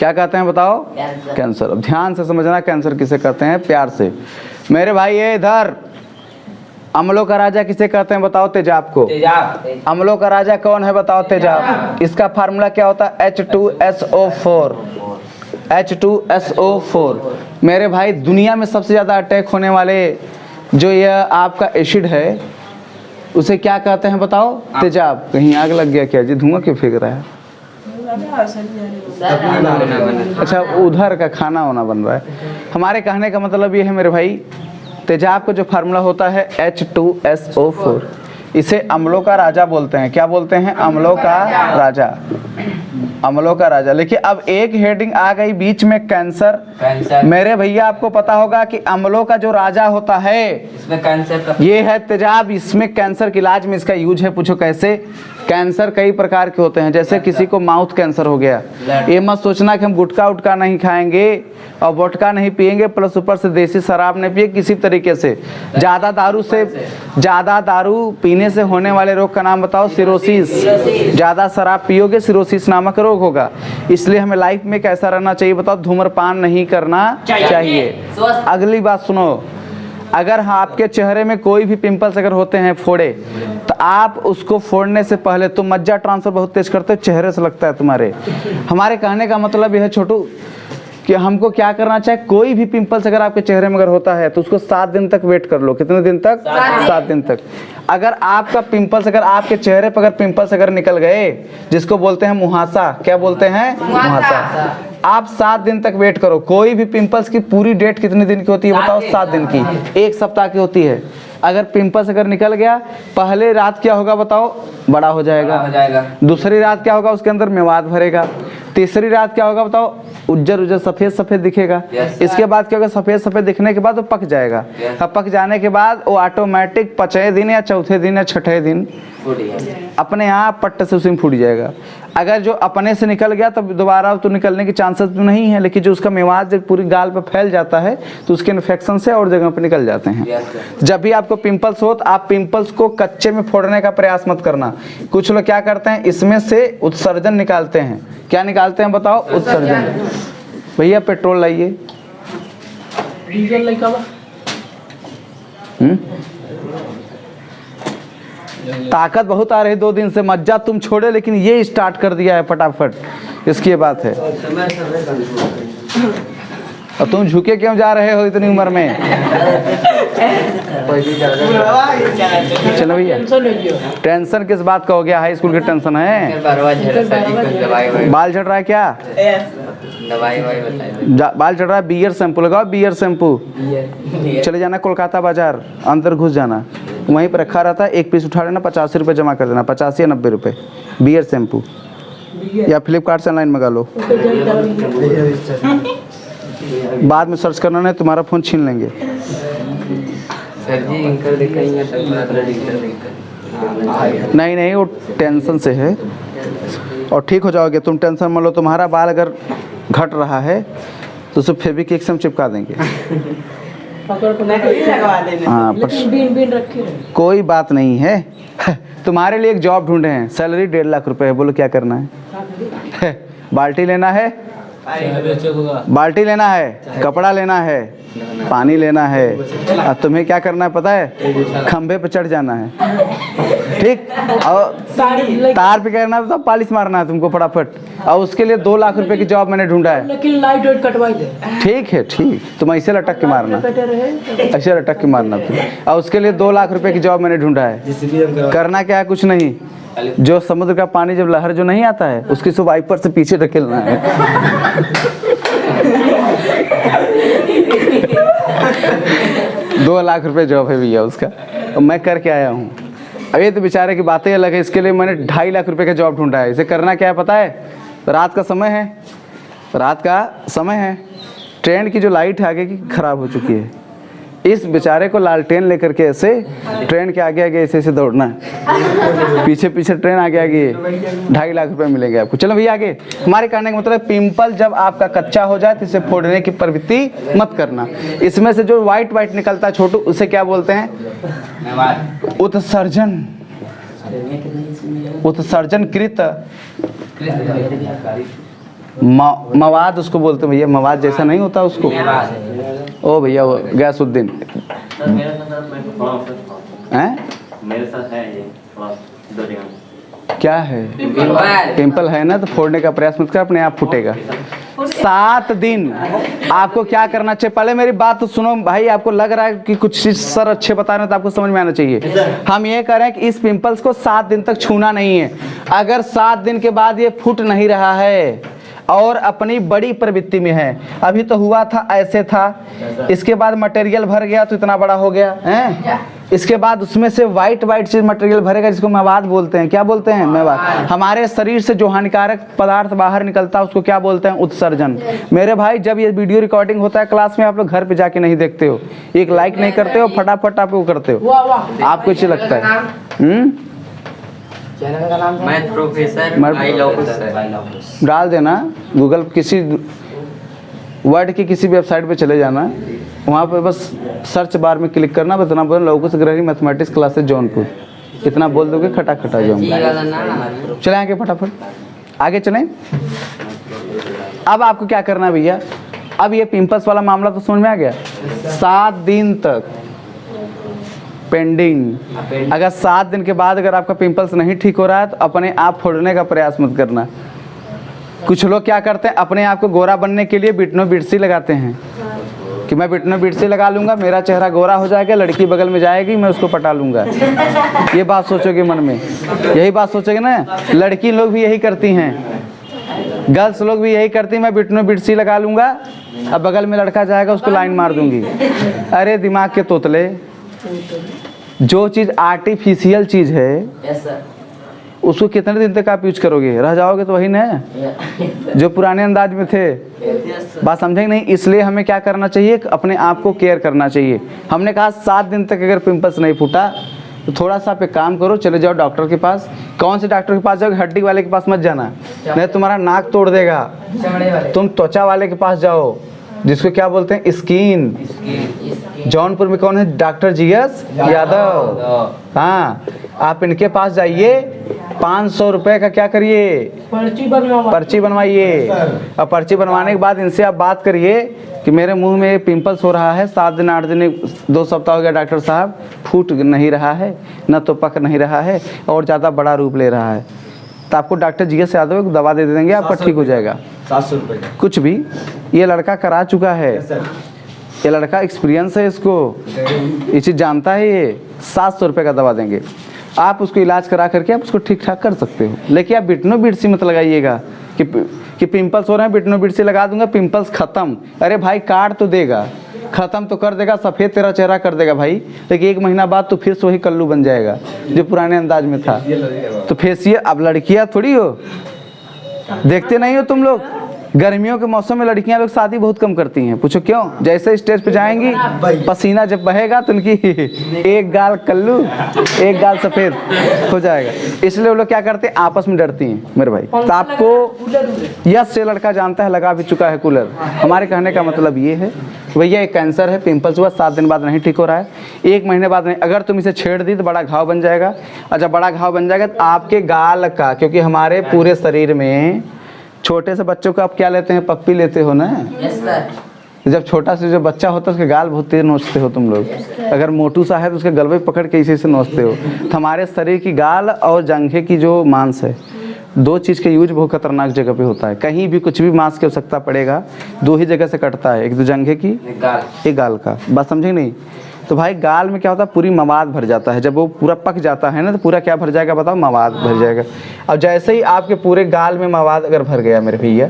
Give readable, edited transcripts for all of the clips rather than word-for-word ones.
क्या कहते हैं बताओ? कैंसर। अब ध्यान से समझना कैंसर किसे कहते हैं, प्यार से। मेरे भाई ये इधर, अम्लों का राजा किसे कहते हैं बताओ? तेजाब को। अम्लों का राजा कौन है बताओ? तेजाब। इसका फार्मूला क्या होता है? H2SO4। H2SO4। मेरे भाई दुनिया में सबसे ज़्यादा अटैक होने वाले जो यह आपका एसिड है उसे क्या कहते हैं बताओ? तेजाब। कहीं आग लग गया क्या जी? धुआं क्यों फेंक रहा है? अच्छा, उधर का खाना होना बन रहा है। हमारे कहने का मतलब ये है मेरे भाई, तेजाब का जो फार्मूला होता है H2SO4। इसे अम्लों का राजा बोलते हैं। क्या बोलते हैं? अम्लों का राजा। अम्लों का राजा। लेकिन अब एक हेडिंग आ गई बीच में, कैंसर। मेरे भैया आपको पता होगा कि अम्लों का जो राजा होता है इसमें कैंसर का ये है तेजाब। इसमें कैंसर के इलाज में इसका यूज है। पूछो कैसे? कैंसर कई प्रकार के होते हैं। जैसे किसी को माउथ कैंसर हो गया, ये मत सोचना कि हम गुटखा उटका नहीं खाएंगे और वोटका नहीं पिएंगे प्लस ऊपर से देसी शराब नहीं पिए। किसी तरीके से ज़्यादा दारू पीने से होने वाले रोग का नाम बताओ? सिरोसिस। ज़्यादा शराब पियोगे सिरोसिस नामक रोग होगा। इसलिए हमें लाइफ में कैसा रहना चाहिए बताओ? धूम्रपान नहीं करना चाहिए। अगली बात सुनो, अगर आपके चेहरे में कोई भी पिंपल्स अगर होते हैं, फोड़े, तो आप उसको फोड़ने से पहले तुम मज्जा ट्रांसफर बहुत तेज करते हो, चेहरे से लगता है तुम्हारे। हमारे कहने का मतलब यह है छोटू कि हमको क्या करना चाहिए? कोई भी पिंपल्स अगर आपके चेहरे में अगर होता है तो उसको 7 दिन तक वेट कर लो। कितने दिन तक? 7 दिन तक। अगर आपका पिंपल्स, अगर आपके चेहरे पर अगर पिंपल्स अगर निकल गए, जिसको बोलते हैं मुहासा, क्या बोलते हैं? मुहासा। आप 7 दिन तक वेट करो। कोई भी पिंपल्स की पूरी डेट कितने दिन की होती है बताओ? 7 दिन की। 1 सप्ताह की होती है। अगर पिंपल्स अगर निकल गया, पहले रात क्या होगा बताओ? बड़ा हो जाएगा। दूसरी रात क्या होगा? उसके अंदर मेवाद भरेगा। तीसरी रात क्या होगा बताओ? उज्जर सफेद दिखेगा। इसके बाद क्या होगा? सफेद दिखने के बाद वो पक जाएगा। अब पक जाने के बाद वो ऑटोमेटिक 5वें दिन या चौथे दिन या छठे दिन अपने आप पट्टे से उसमें फूट जाएगा। अगर जो अपने से निकल गया तब दोबारा तो निकलने की चांसेस तो नहीं है, लेकिन जो उसका मेवाद जब पूरी गाल पे फैल जाता है तो उसके इन्फेक्शन से और जगह पे निकल जाते हैं। जब भी आपको पिंपल्स हो तो आप पिंपल्स को कच्चे में फोड़ने का प्रयास मत करना। कुछ लोग क्या करते हैं, इसमें से उत्सर्जन निकालते हैं। क्या निकालते हैं बताओ? उत्सर्जन। भैया पेट्रोल लाइए। ताकत बहुत आ रही 2 दिन से, मज्जा तुम छोड़े लेकिन ये स्टार्ट कर दिया है फटाफट। इसकी बात है। और तुम झुके क्यों जा रहे हो इतनी उम्र में? चलो भैया, टेंशन किस बात का हो गया? हाई स्कूल की टेंशन है? बाल झड़ रहा है क्या? बाल चढ़ रहा है? बियर शैम्पू लगाओ, बियर शैम्पू। चले जाना कोलकाता बाजार, अंदर घुस जाना, वहीं पर रखा रहता है। 1 पीस उठा लेना, 85 रुपये जमा कर देना, 85 या 90 रुपये। बियर शैम्पू या फ्लिपकार्ट से ऑनलाइन मंगा लो। बाद में सर्च करना, नहीं तुम्हारा फ़ोन छीन लेंगे। नहीं, वो टेंशन से है और ठीक हो जाओगे तुम। टेंशन मत लो। तुम्हारा बाल अगर घट रहा है तो उसे फेविक्विक से हम चिपका देंगे। हाँ, कोई बात नहीं है। तुम्हारे लिए एक जॉब ढूंढे हैं, सैलरी 1.5 लाख रुपए है। बोलो क्या करना है? बाल्टी लेना है, कपड़ा लेना है, पानी लेना है। अब तुम्हें क्या करना है पता है? खंभे पे चढ़ जाना है, ठीक? और तार पे करना है तो पॉलिश मारना है तुमको फटाफट। और उसके लिए 2 लाख रुपए की जॉब मैंने ढूंढा है। लेकिन लाइट वेट कटवाई दे। ठीक है, ठीक। तुम ऐसे लटक के मारना, ऐसे लटक के मारना तुम। और उसके लिए 2 लाख रुपए की जॉब मैंने ढूंढा है। करना क्या है? कुछ नहीं, जो समुद्र का पानी जब लहर जो नहीं आता है उसकी सब वाइपर से पीछे ढकेलना है। 2 लाख रुपए जॉब है भैया उसका, और मैं करके आया हूँ। अब ये तो बेचारे की बातें अलग है। इसके लिए मैंने 2.5 लाख रुपए का जॉब ढूंढा है। इसे करना क्या है पता है? रात का समय है, ट्रेन की जो लाइट है आगे की खराब हो चुकी है। इस बेचारे को लालटेन लेकर के ऐसे ट्रेन के आगे ऐसे दौड़ना है। पीछे ट्रेन आगे 2.5 लाख रुपए मिलेंगे आपको। चलो भैया आगे। हमारे कहने का मतलब पिंपल जब आपका कच्चा हो जाए तो इसे फोड़ने की प्रवृत्ति मत करना। इसमें से जो व्हाइट निकलता है छोटू, उसे क्या बोलते हैं? उत्सर्जन कृत मवाद उसको बोलते हैं भैया, मवाद जैसा नहीं होता उसको। ओ भैया वो गैसुद्दीन हैं, मेरे साथ है ये दो जगह। क्या है? पिंपल है ना, तो फोड़ने का प्रयास मत कर, अपने आप फूटेगा। 7 दिन आपको क्या करना चाहिए? पहले मेरी बात तो सुनो भाई। आपको लग रहा है कि कुछ चीज सर अच्छे बता रहे हैं तो आपको समझ में आना चाहिए। हम ये कह रहे हैं कि इस पिंपल्स को 7 दिन तक छूना नहीं है। अगर 7 दिन के बाद ये फूट नहीं रहा है और अपनी बड़ी प्रवृत्ति में है, अभी तो हुआ था ऐसे था, इसके बाद मटेरियल भर गया तो इतना बड़ा हो गया है, इसके बाद उसमें से वाइट चीज मटेरियल भरेगा जिसको मवाद बोलते हैं। क्या बोलते हैं? मवाद। हमारे शरीर से जो हानिकारक पदार्थ बाहर निकलता है उसको क्या बोलते हैं? उत्सर्जन। मेरे भाई जब ये वीडियो रिकॉर्डिंग होता है क्लास में, आप लोग घर पे जाके नहीं देखते हो, एक लाइक नहीं करते हो, फटाफट आप वो करते हो, आपको अच्छी लगता है। चैनल का नाम मैं प्रोफेसर डाल देना गूगल, किसी वर्ड की किसी वेबसाइट पे चले जाना, वहाँ पे बस सर्च बार में क्लिक करना, बस इतना बोल लौकुश ग्रहणी मैथमेटिक्स क्लासेस जौनपुर, इतना बोल दोगे खटा जाऊंगा। चले आगे फटाफट आगे चलें। अब आपको क्या करना है भैया? अब ये पिंपल्स वाला मामला तो समझ में आ गया। 7 दिन तक पेंडिंग। अगर 7 दिन के बाद अगर आपका पिंपल्स नहीं ठीक हो रहा है तो अपने आप फोड़ने का प्रयास मत करना। कुछ लोग क्या करते हैं, अपने आप को गोरा बनने के लिए बिटनो बिटसी लगाते हैं कि मैं बिटनो बिटसी लगा लूंगा, मेरा चेहरा गोरा हो जाएगा, लड़की बगल में जाएगी, मैं उसको पटा लूंगा। ये बात सोचोगे मन में, यही बात सोचोगे ना। लड़की लोग भी यही करती हैं, गर्ल्स लोग भी यही करती हैं, मैं बिटनो बिटसी लगा लूंगा, अब बगल में लड़का जाएगा उसको लाइन मार दूंगी। अरे दिमाग के तोतले, जो चीज़ आर्टिफिशियल चीज़ है उसको कितने दिन तक आप यूज करोगे? रह जाओगे तो वही ना जो पुराने अंदाज में थे। बात समझेंगे नहीं? इसलिए हमें क्या करना चाहिए, अपने आप को केयर करना चाहिए। हमने कहा 7 दिन तक अगर पिंपल्स नहीं फूटा तो थोड़ा सा पे काम करो, चले जाओ डॉक्टर के पास। कौन से डॉक्टर के पास जाओगे? हड्डी वाले के पास मत जाना, नहीं तुम्हारा नाक तोड़ देगा। तुम त्वचा वाले के पास जाओ, जिसको क्या बोलते हैं? स्किन। जौनपुर में कौन है? Doctor GS Yadav. हाँ, आप इनके पास जाइए, 500 रुपए का क्या करिए? पर्ची बनवाइए। और पर्ची बनवाने के बाद इनसे आप बात करिए कि मेरे मुंह में पिंपल्स हो रहा है, 7 दिन 8 दिन 2 सप्ताह हो गया डॉक्टर साहब, फूट नहीं रहा है, न तो पक नहीं रहा है और ज़्यादा बड़ा रूप ले रहा है, तो आपको डॉक्टर जीएस यादव एक दवा दे देंगे, आपका ठीक हो जाएगा। 700 रुपये कुछ भी। ये लड़का करा चुका है, ये लड़का एक्सपीरियंस है, इसको ये चीज़ जानता है। ये 700 रुपये का दवा देंगे, आप उसको इलाज करा करके आप उसको ठीक ठाक कर सकते हो। लेकिन आप बिटनो बिटसी मत लगाइएगा कि पिंपल्स हो रहे हैं बिटनो बिटसी लगा दूंगा पिंपल्स खत्म। अरे भाई काट तो देगा, ख़त्म तो कर देगा, सफ़ेद तेरा चेहरा कर देगा भाई, लेकिन 1 महीना बाद तो फिर से वही कल्लू बन जाएगा जो पुराने अंदाज में था। तो फेसियल, अब लड़कियाँ थोड़ी हो, देखते नहीं हो तुम लोग, गर्मियों के मौसम में लड़कियां लोग शादी बहुत कम करती हैं। पूछो क्यों? जैसे स्टेज पे जाएंगी, पसीना जब बहेगा तो उनकी एक गाल कल्लू एक गाल सफ़ेद हो जाएगा, इसलिए वो लोग क्या करते हैं? आपस में डरती हैं मेरे भाई। तो आपको यस से लड़का जानता है, लगा भी चुका है कूलर। हमारे कहने का मतलब ये है भैया, एक कैंसर है, पिंपल्स हुआ, 7 दिन बाद नहीं ठीक हो रहा है, 1 महीने बाद नहीं, अगर तुम इसे छेड़ दी तो बड़ा घाव बन जाएगा। और जब बड़ा घाव बन जाएगा तो आपके गाल का, क्योंकि हमारे पूरे शरीर में छोटे से बच्चों को आप क्या लेते हैं? पप्पी लेते हो ना। Yes sir. जब छोटा से जो बच्चा होता है उसके गाल बहुत तेज नोचते हो तुम लोग। अगर मोटू सा है तो उसके गलवे पकड़ के इसी से नोचते हो। तो हमारे शरीर की गाल और जंघे की जो मांस है, 2 चीज़ के यूज बहुत खतरनाक जगह पे होता है। कहीं भी कुछ भी मांस की आवश्यकता पड़ेगा 2 ही जगह से कटता है, एक तो जंघे की, एक गाल का। बात समझे नहीं? तो भाई गाल में क्या होता है? पूरी मवाद भर जाता है। जब वो पूरा पक जाता है ना तो पूरा क्या भर जाएगा बताओ? मवाद भर जाएगा। और जैसे ही आपके पूरे गाल में मवाद अगर भर गया मेरे भैया,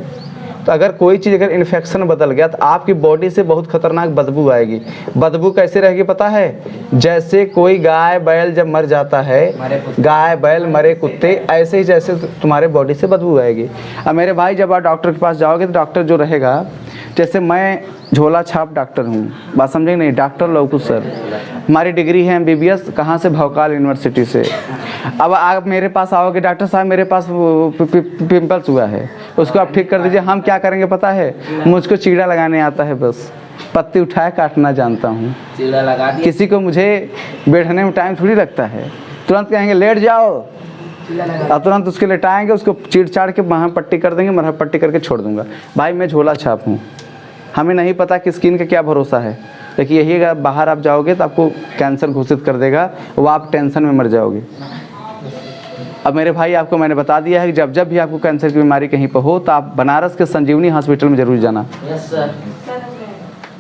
तो अगर कोई चीज़ अगर इन्फेक्शन बदल गया तो आपकी बॉडी से बहुत खतरनाक बदबू आएगी। बदबू कैसे रहेगी पता है? जैसे कोई गाय बैल जब मर जाता है, गाय बैल मरे कुत्ते, ऐसे ही जैसे तुम्हारे बॉडी से बदबू आएगी। अब मेरे भाई जब आप डॉक्टर के पास जाओगे तो डॉक्टर जो रहेगा, जैसे मैं झोला छाप डॉक्टर हूँ, बात समझेंगे नहीं? डॉक्टर लौकुश सर, हमारी डिग्री है MBBS, कहाँ से? भोकाल यूनिवर्सिटी से। अब आप मेरे पास आओगे, डॉक्टर साहब मेरे पास पिंपल्स हुआ है, उसको आप ठीक कर दीजिए। हम क्या करेंगे पता है? मुझको चीड़ा लगाने आता है, बस पत्ती उठाए काटना जानता हूँ। चीड़ा लगा दिया। किसी को मुझे बैठने में टाइम थोड़ी लगता है, तुरंत कहेंगे लेट जाओ, अब तुरंत उसके लेटाएंगे, उसको चीड़ चाड़ के वहाँ पट्टी कर देंगे, मरहम पट्टी करके छोड़ दूंगा। भाई मैं झोला छाप हूँ, हमें नहीं पता कि स्किन का क्या भरोसा है, लेकिन यही अगर बाहर आप जाओगे तो आपको कैंसर घोषित कर देगा, वो आप टेंशन में मर जाओगे। अब मेरे भाई आपको मैंने बता दिया है कि जब जब भी आपको कैंसर की बीमारी कहीं पर हो तो आप बनारस के संजीवनी हॉस्पिटल में ज़रूर जाना। Yes sir.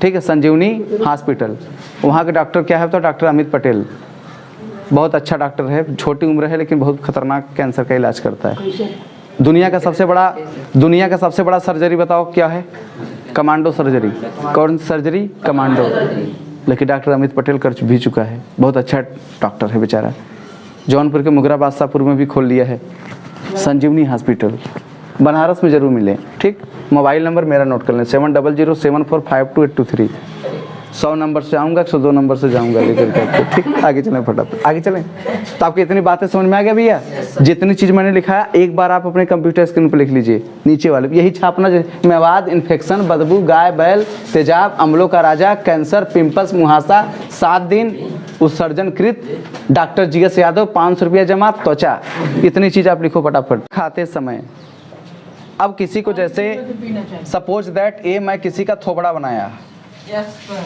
ठीक है, संजीवनी हॉस्पिटल, वहाँ के डॉक्टर क्या है तो डॉक्टर अमित पटेल, बहुत अच्छा डॉक्टर है, छोटी उम्र है लेकिन बहुत खतरनाक कैंसर का इलाज करता है। दुनिया का सबसे बड़ा सर्जरी बताओ क्या है? Commando surgery. कौन सी सर्जरी? कमांडो। लेकिन डॉक्टर अमित पटेल कर भी चुका है, बहुत अच्छा डॉक्टर है बेचारा। जौनपुर के मुगरा बादशाहपुर में भी खोल लिया है संजीवनी हॉस्पिटल। बनारस में ज़रूर मिलें। ठीक, मोबाइल नंबर मेरा नोट कर लें 7007452823। 100 नंबर से आऊँगा, 102 नंबर से जाऊँगा लेकर के आपको। ठीक, आगे चलें फटाफट, आगे चलें। तो आपको इतनी बातें समझ में आ गया भैया? जितनी चीज़ मैंने लिखा एक बार आप अपने कंप्यूटर स्क्रीन पर लिख लीजिए, नीचे वाले यही छापना। मेवाद, इन्फेक्शन, बदबू, गाय बैल, तेजाब, अम्लों का राजा, कैंसर, पिंपल्स, मुहासा, 7 दिन उत्सर्जनकृत, डॉक्टर GS यादव, 500 रुपया जमा, त्वचा। इतनी चीज़ आप लिखो फटाफट। खाते समय अब किसी को जैसे सपोज दैट ए मैं किसी का थोबड़ा बनाया, यस सर।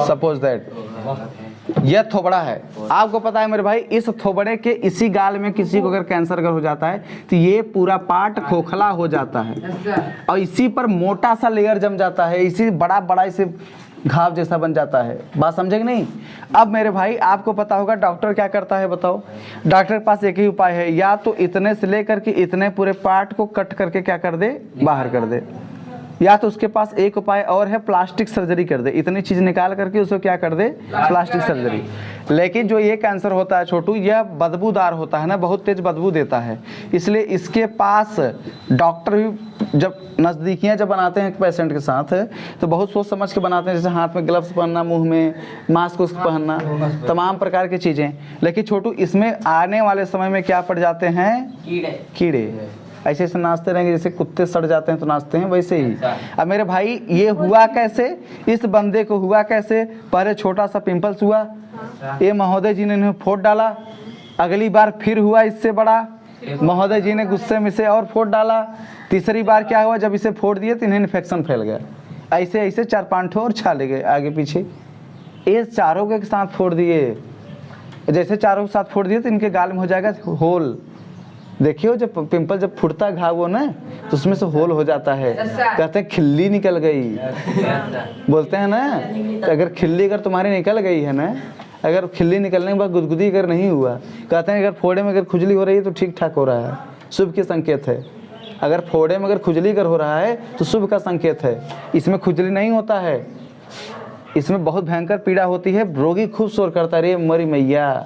सपोज दैट यह थोबड़ा है, आपको पता है मेरे भाई इस थोबड़े के इसी गाल में किसी को अगर कैंसर अगर हो जाता है तो ये पूरा पार्ट खोखला हो जाता है और इसी पर मोटा सा लेयर जम जाता है, इसी बड़ा बड़ा इसे घाव जैसा बन जाता है। बात समझे कि नहीं? अब मेरे भाई आपको पता होगा डॉक्टर क्या करता है बताओ? डॉक्टर के पास एक ही उपाय है, या तो इतने से लेकर के इतने पूरे पार्ट को कट करके क्या कर दे, बाहर कर दे, या तो उसके पास एक उपाय और है, प्लास्टिक सर्जरी कर दे। इतनी चीज़ निकाल करके उसको क्या कर दे, प्लास्टिक सर्जरी। लेकिन जो ये कैंसर होता है छोटू, यह बदबूदार होता है ना, बहुत तेज बदबू देता है, इसलिए इसके पास डॉक्टर भी जब नज़दीकियाँ जब बनाते हैं पेशेंट के साथ तो बहुत सोच समझ के बनाते हैं, जैसे हाथ में ग्लव्स पहनना, मुंह में मास्क पहनना, तमाम प्रकार की चीज़ें। लेकिन छोटू इसमें आने वाले समय में क्या पड़ जाते हैं? कीड़े। ऐसे ऐसे नाचते रहेंगे जैसे कुत्ते सड़ जाते हैं तो नाचते हैं, वैसे ही। अब मेरे भाई ये हुआ कैसे, इस बंदे को हुआ कैसे? पहले छोटा सा पिंपल्स हुआ, ये महोदय जी ने इन्हें फोड़ डाला, अगली बार फिर हुआ इससे बड़ा, महोदय जी ने गुस्से में से और फोड़ डाला, तीसरी बार क्या हुआ, जब इसे फोड़ दिए तो इन्हें इन्फेक्शन फैल गया। ऐसे ऐसे 4-5 ठो और छाले गए आगे पीछे, ये चारों के साथ फोड़ दिए। जैसे चारों के साथ फोड़ दिए तो इनके गाल में हो जाएगा होल। देखियो जब पिंपल जब फुटता घाव वो ना तो उसमें से होल हो जाता है, कहते हैं खिल्ली निकल गई, बोलते हैं ना। तो अगर खिल्ली अगर तुम्हारी निकल गई है ना, अगर खिल्ली निकलने के बाद गुदगुदी अगर नहीं हुआ, कहते हैं अगर फोड़े में अगर खुजली हो रही है तो ठीक ठाक हो रहा है, शुभ के संकेत है। अगर फोड़े में अगर खुजली अगर हो रहा है तो शुभ का संकेत है। इसमें खुजली नहीं होता है, इसमें बहुत भयंकर पीड़ा होती है, रोगी खूब शोर करता है, रे मोरी मैया,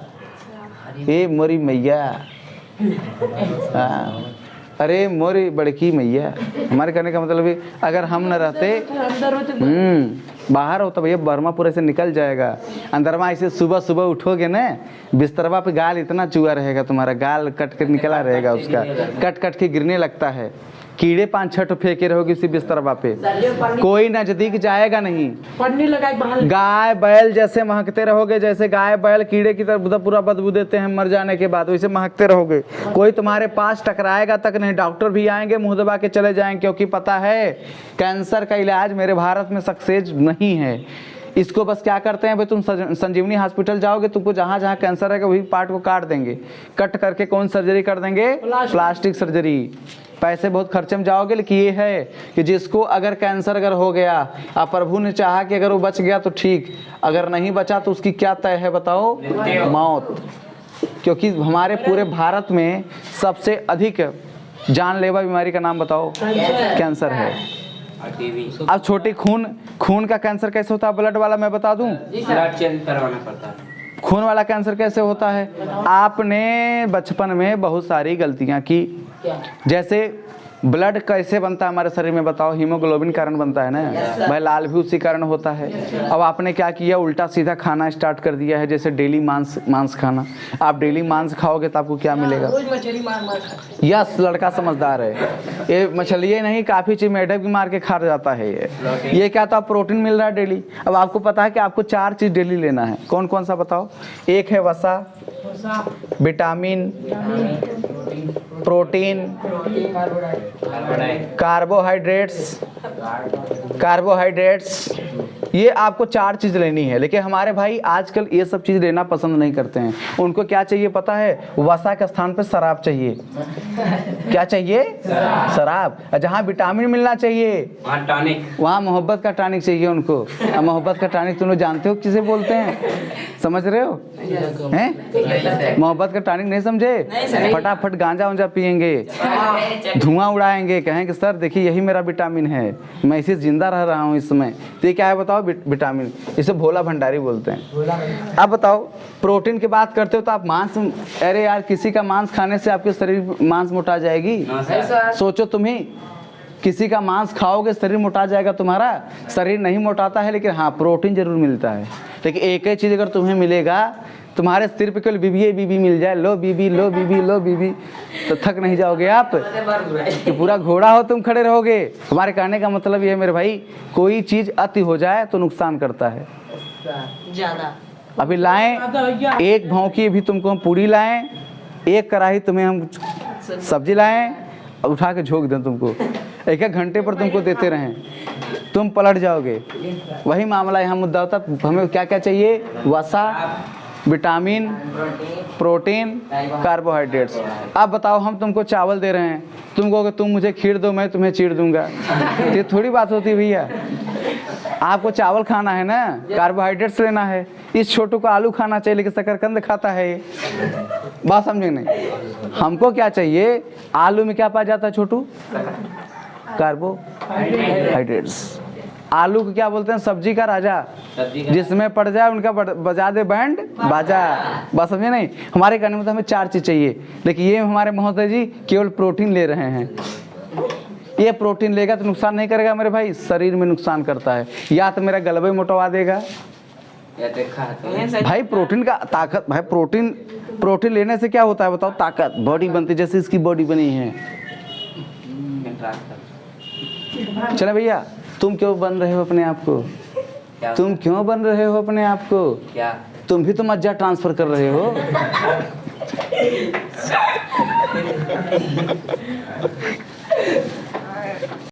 ए मोरी मैया, अरे मोरी बड़की मैया। हमारे कहने का मतलब है अगर हम न रहते बाहर हो तो भैया बर्मापुर ऐसे निकल जाएगा। अंदरमा ऐसे सुबह सुबह उठोगे ना, बिस्तरवा पे गाल इतना चुआ रहेगा, तुम्हारा गाल कट कर निकला रहेगा, उसका कट कट के गिरने लगता है। कीड़े 5-6 फेंके रहोगे इसी बिस्तरवा पे, कोई नजदीक जाएगा नहीं। गाय बैल जैसे महकते रहोगे, जैसे गाय बैल कीड़े की तरह पूरा बदबू देते हैं मर जाने के बाद, वैसे महकते रहोगे, कोई तुम्हारे पास टकराएगा तक नहीं। डॉक्टर भी आएंगे मुंह दबा के चले जाएंगे, क्योंकि पता है कैंसर का इलाज मेरे भारत में सक्सेस नहीं है। इसको बस क्या करते हैं भाई, तुम संजीवनी हॉस्पिटल जाओगे, तुमको जहाँ जहाँ कैंसर है वही पार्ट को काट देंगे, कट करके कौन सर्जरी कर देंगे, प्लास्टिक सर्जरी। पैसे बहुत खर्चे में जाओगे, लेकिन ये है कि जिसको अगर कैंसर अगर हो गया, आप प्रभु ने चाहा कि अगर वो बच गया तो ठीक, अगर नहीं बचा तो उसकी क्या तय है बताओ, मौत। क्योंकि हमारे पूरे भारत में सबसे अधिक जानलेवा बीमारी का नाम बताओ, कैंसर है। अब छोटी खून का कैंसर कैसे होता है, ब्लड वाला मैं बता दूं, ब्लड चेंज करवाना पड़ता है। खून वाला कैंसर कैसे होता है, आपने बचपन में बहुत सारी गलतियां की, जैसे ब्लड कैसे बनता है हमारे शरीर में बताओ, हीमोग्लोबिन कारण बनता है ना भाई, लाल भी उसी कारण होता है। अब आपने क्या किया, उल्टा सीधा खाना स्टार्ट कर दिया है, जैसे डेली मांस खाना। आप डेली मांस खाओगे तो आपको क्या मिलेगा, यस लड़का समझदार है, ये मछली नहीं, काफ़ी चीज़ मेढक भी मार के खा जाता है ये क्या था, प्रोटीन मिल रहा है डेली। अब आपको पता है कि आपको 4 चीज़ डेली लेना है। कौन कौन सा बताओ? एक है वसा, विटामिन, प्रोटीन, कार्बोहाइड्रेट्स, ये आपको 4 चीज़ लेनी है। लेकिन हमारे भाई आजकल ये सब चीज़ लेना पसंद नहीं करते हैं। उनको क्या चाहिए पता है? वसा के स्थान पे शराब चाहिए। क्या चाहिए? शराब। जहाँ विटामिन मिलना चाहिए वहाँ टॉनिक, वहाँ मोहब्बत का टॉनिक चाहिए उनको। अब मोहब्बत का टॉनिक तुम लोग जानते हो किसे बोलते हैं? समझ रहे हो? हैं? मोहब्बत का टॉनिक नहीं समझे? फटाफट गांजा उंजा पियेंगे, धुआं उड़ाएंगे, कहेंगे सर देखिए यही मेरा विटामिन है, मैं इसे जिंदा रह रहा हूँ इस समय। तो ये क्या है बताओ? विटामिन। इसे भोला भंडारी बोलते हैं। अब बताओ प्रोटीन की बात करते हो तो आप मांस, अरे यार किसी का मांस खाने से आपके शरीर मांस मोटा जाएगी? सोचो तुम्हें, किसी का मांस खाओगे शरीर मोटा जाएगा तुम्हारा? शरीर नहीं मोटाता है, लेकिन हाँ प्रोटीन जरूर मिलता है। लेकिन एक ही चीज़ अगर तुम्हें मिलेगा, तुम्हारे सिर पे केवल बीबी मिल जाए, लो बीबी, तो थक नहीं जाओगे आप कि पूरा घोड़ा हो तुम खड़े रहोगे। हमारे कहने का मतलब ये है मेरे भाई, कोई चीज़ अति हो जाए तो नुकसान करता है ज़्यादा। अभी लाएं एक भौंकी भी तुमको हम पूड़ी लाएं, एक कढ़ाई तुम्हें हम सब्जी लाएं, उठा के झोंक दें तुमको, 1-1 घंटे पर तुमको देते रहें, तुम पलट जाओगे। वही मामला यहाँ मुद्दा होता। हमें क्या क्या चाहिए? वसा, विटामिन, प्रोटीन, कार्बोहाइड्रेट्स। अब बताओ हम तुमको चावल दे रहे हैं, तुम कहोगे तुम मुझे खीर दो मैं तुम्हें चीर दूंगा। ये थोड़ी बात होती है भैया। आपको चावल खाना है ना, कार्बोहाइड्रेट्स लेना है। इस छोटू को आलू खाना चाहिए, लेकिन शकरकंद खाता है ये। बात समझे नहीं? हमको क्या चाहिए? आलू में क्या पाया जाता है छोटू? कार्बोहाइड्रेट्स। आलू को क्या बोलते हैं? सब्जी का राजा। जिसमें पड़ जाए उनका बजा दे बैंड बाजा। बात समझे नहीं? हमारे कहने में तो हमें 4 चीज़ चाहिए, लेकिन ये हमारे महोदय जी केवल प्रोटीन ले रहे हैं। ये प्रोटीन लेगा तो नुकसान नहीं करेगा मेरे भाई, शरीर में नुकसान करता है। या तो मेरा गलबा मोटवा देगा भाई। प्रोटीन का ताकत भाई, प्रोटीन लेने से क्या होता है बताओ? ताकत, बॉडी बनती, जैसे इसकी बॉडी बनी है। चले भैया, तुम क्यों बन रहे हो अपने आप को? तुम क्यों बन रहे हो अपने आप को? क्या तुम भी तो मज्जा ट्रांसफर कर रहे हो।